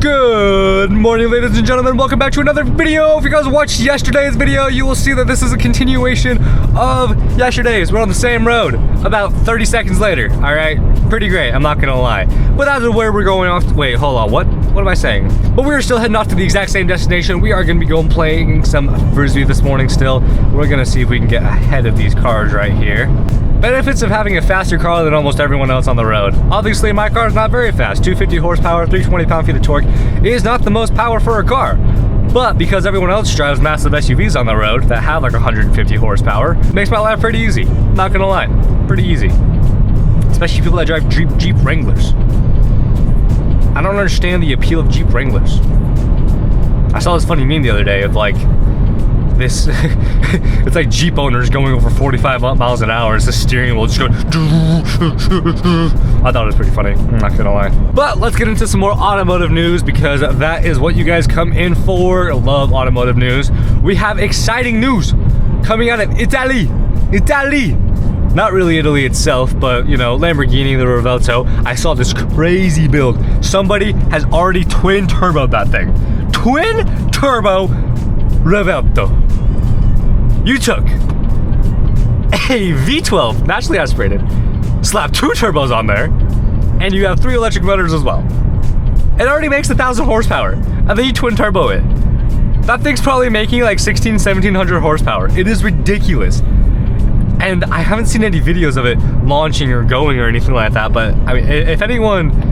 Good morning, ladies and gentlemen. Welcome back to another video. If you guys watched yesterday's video, you will see that this is a continuation of yesterday's. We're on the same road about 30 seconds later. All right, pretty great, I'm not gonna lie. But that's where we're going off. Wait, hold on, what am I saying? But we are still heading off to the exact same destination. We are gonna be going playing some Frisbee this morning still. We're gonna see if we can get ahead of these cars right here. Benefits of having a faster car than almost everyone else on the road. Obviously, my car is not very fast. 250 horsepower, 320 pound-feet of torque is not the most power for a car. But because everyone else drives massive SUVs on the road that have like 150 horsepower, it makes my life pretty easy. Not gonna lie, pretty easy. Especially people that drive Jeep Wranglers. I don't understand the appeal of Jeep Wranglers. I saw this funny meme the other day of like, this it's like Jeep owners going over 45 miles an hour. It's the steering wheel just going. I thought it was pretty funny, I'm not gonna lie. But let's get into some more automotive news because that is what you guys come in for. I love automotive news. We have exciting news coming out of Italy. Not really Italy itself, but you know, Lamborghini, the Revuelto. I saw this crazy build. Somebody has already twin turboed that thing. Twin turbo Revuelto. You took a V12 naturally aspirated, slapped 2 turbos on there, and you have 3 electric motors as well. It already makes 1,000 horsepower, and then you twin turbo it. That thing's probably making like 1,700 horsepower. It is ridiculous. And I haven't seen any videos of it launching or going or anything like that, but I mean, if anyone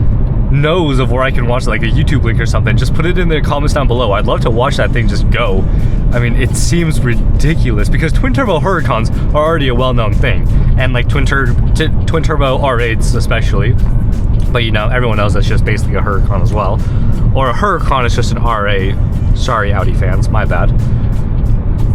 knows of where I can watch like a YouTube link or something, just put it in the comments down below. I'd love to watch that thing just go. I mean, it seems ridiculous because twin turbo Huracans are already a well-known thing, and like twin turbo R8s especially. But you know, everyone knows that's just basically a Huracan as well, or a Huracan is just an R8. Sorry, Audi fans, my bad.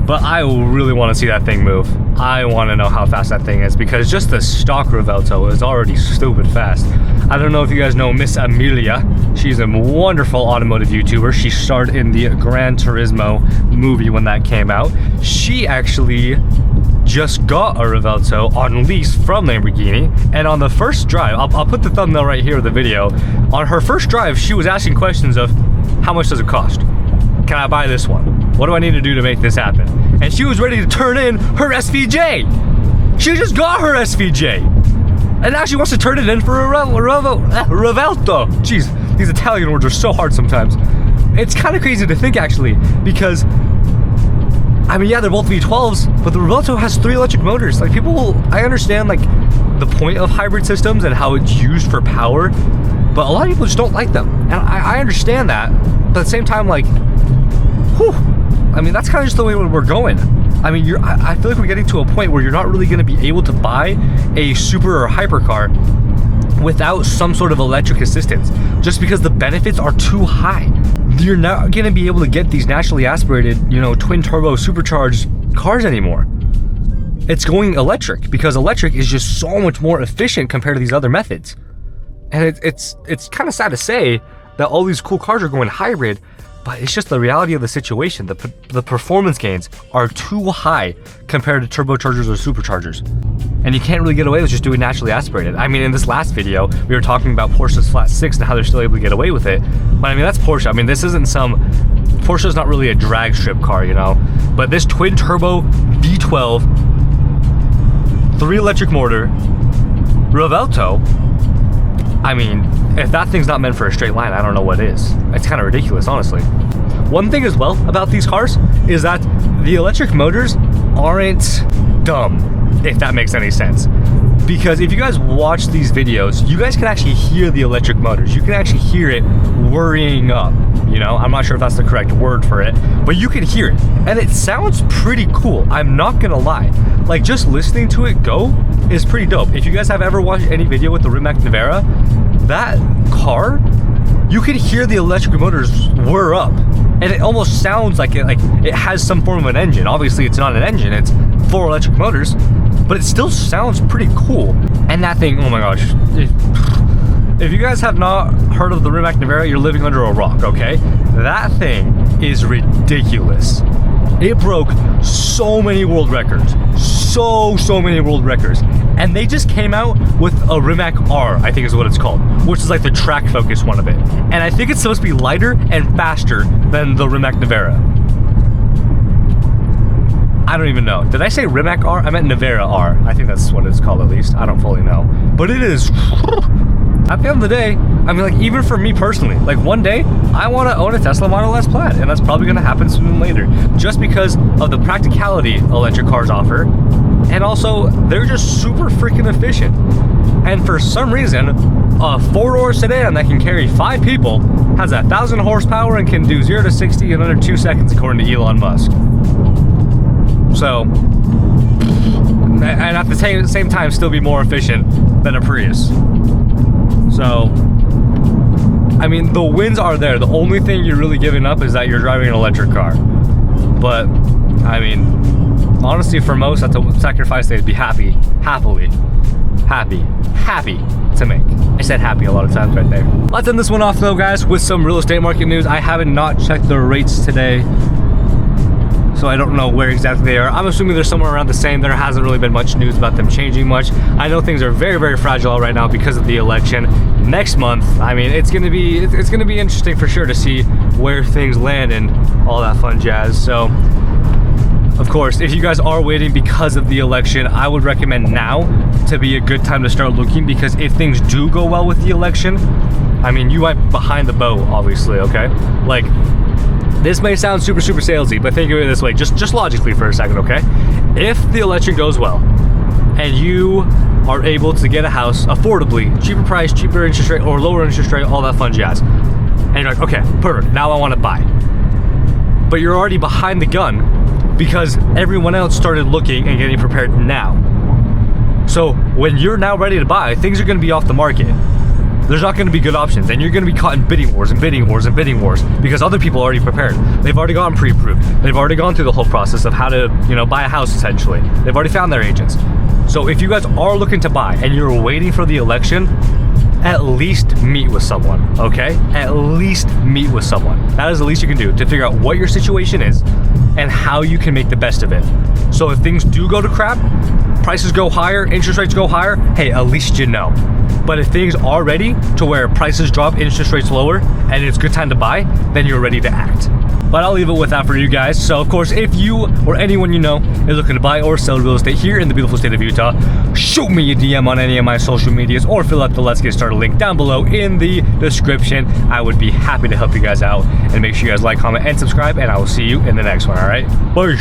But I really want to see that thing move. I want to know how fast that thing is because just the stock Revuelto is already stupid fast. I don't know if you guys know Miss Amelia. She's a wonderful automotive YouTuber. She starred in the Gran Turismo movie when that came out. She actually just got a Revuelto on lease from Lamborghini, and on the first drive, I'll put the thumbnail right here of the video. On her first drive, she was asking questions of, how much does it cost? Can I buy this one? What do I need to do to make this happen? And she was ready to turn in her SVJ. She just got her SVJ. And now she wants to turn it in for a Revuelto. Jeez, these Italian words are so hard sometimes. It's kind of crazy to think actually, because I mean, yeah, they're both V12s, but the Revuelto has 3 electric motors. Like I understand like the point of hybrid systems and how it's used for power, but a lot of people just don't like them. And I understand that, but at the same time, like, whew, I mean, that's kind of just the way we're going. I mean, I feel like we're getting to a point where you're not really going to be able to buy a super or hypercar without some sort of electric assistance, just because the benefits are too high. You're not going to be able to get these naturally aspirated, you know, twin turbo supercharged cars anymore. It's going electric because electric is just so much more efficient compared to these other methods. And it's kind of sad to say that all these cool cars are going hybrid, but it's just the reality of the situation. The performance gains are too high compared to turbochargers or superchargers. And you can't really get away with just doing naturally aspirated. I mean, in this last video, we were talking about Porsche's Flat 6 and how they're still able to get away with it. But I mean, that's Porsche. I mean, this isn't Porsche's not really a drag strip car, you know? But this twin turbo V12, 3 electric motor, Revuelto, I mean, if that thing's not meant for a straight line, I don't know what is. It's kind of ridiculous, honestly. One thing as well about these cars is that the electric motors aren't dumb, if that makes any sense. Because if you guys watch these videos, you guys can actually hear the electric motors. You can actually hear it whirring up, you know? I'm not sure if that's the correct word for it, but you can hear it. And it sounds pretty cool, I'm not gonna lie. Like, just listening to it go is pretty dope. If you guys have ever watched any video with the Rimac Nevera, that car, you can hear the electric motors whir up. And it almost sounds like it has some form of an engine. Obviously, it's not an engine, it's 4 electric motors, but it still sounds pretty cool. And that thing, oh my gosh. If you guys have not heard of the Rimac Nevera, you're living under a rock, okay? That thing is ridiculous. It broke so many world records. So many world records. And they just came out with a Rimac R, I think is what it's called, which is like the track focus one of it. And I think it's supposed to be lighter and faster than the Rimac Nevera. I don't even know. Did I say Rimac R? I meant Nevera R. I think that's what it's called at least. I don't fully know. But it is... At the end of the day, I mean, like, even for me personally, like, one day, I want to own a Tesla Model S Plaid, and that's probably going to happen sooner than later, just because of the practicality electric cars offer, and also, they're just super freaking efficient. And for some reason, a 4-door sedan that can carry 5 people has 1,000 horsepower and can do 0 to 60 in under 2 seconds, according to Elon Musk. So, and at the same time, still be more efficient than a Prius. So, I mean, the wins are there. The only thing you're really giving up is that you're driving an electric car. But, I mean, honestly, for most, that's a sacrifice they'd be happy to make. I said happy a lot of times right there. Let's end this one off though, guys, with some real estate market news. I haven't not checked the rates today, so I don't know where exactly they are. I'm assuming they're somewhere around the same. There hasn't really been much news about them changing much. I know things are very fragile right now because of the election. Next month, I mean, it's gonna be interesting for sure to see where things land and all that fun jazz. So, of course, if you guys are waiting because of the election, I would recommend now to be a good time to start looking, because if things do go well with the election, I mean, you might be behind the boat, obviously, okay? Like, this may sound super salesy, but think of it this way, just logically for a second, okay? If the election goes well, and you are able to get a house affordably, cheaper price, cheaper interest rate, or lower interest rate, all that fun jazz, and you're like, okay, perfect, now I want to buy. But you're already behind the gun because everyone else started looking and getting prepared now. So when you're now ready to buy, things are going to be off the market. There's not going to be good options, and you're going to be caught in bidding wars because other people are already prepared. They've already gotten pre-approved. They've already gone through the whole process of how to, buy a house essentially. They've already found their agents. So if you guys are looking to buy and you're waiting for the election, at least meet with someone, okay? At least meet with someone. That is the least you can do to figure out what your situation is and how you can make the best of it. So if things do go to crap, prices go higher, interest rates go higher, hey, at least you know. But if things are ready to where prices drop, interest rates lower, and it's a good time to buy, then you're ready to act. But I'll leave it with that for you guys. So of course, if you or anyone you know is looking to buy or sell real estate here in the beautiful state of Utah, shoot me a DM on any of my social medias or fill out the Let's Get Started link down below in the description. I would be happy to help you guys out, and make sure you guys like, comment, and subscribe, and I will see you in the next one, all right? Bye.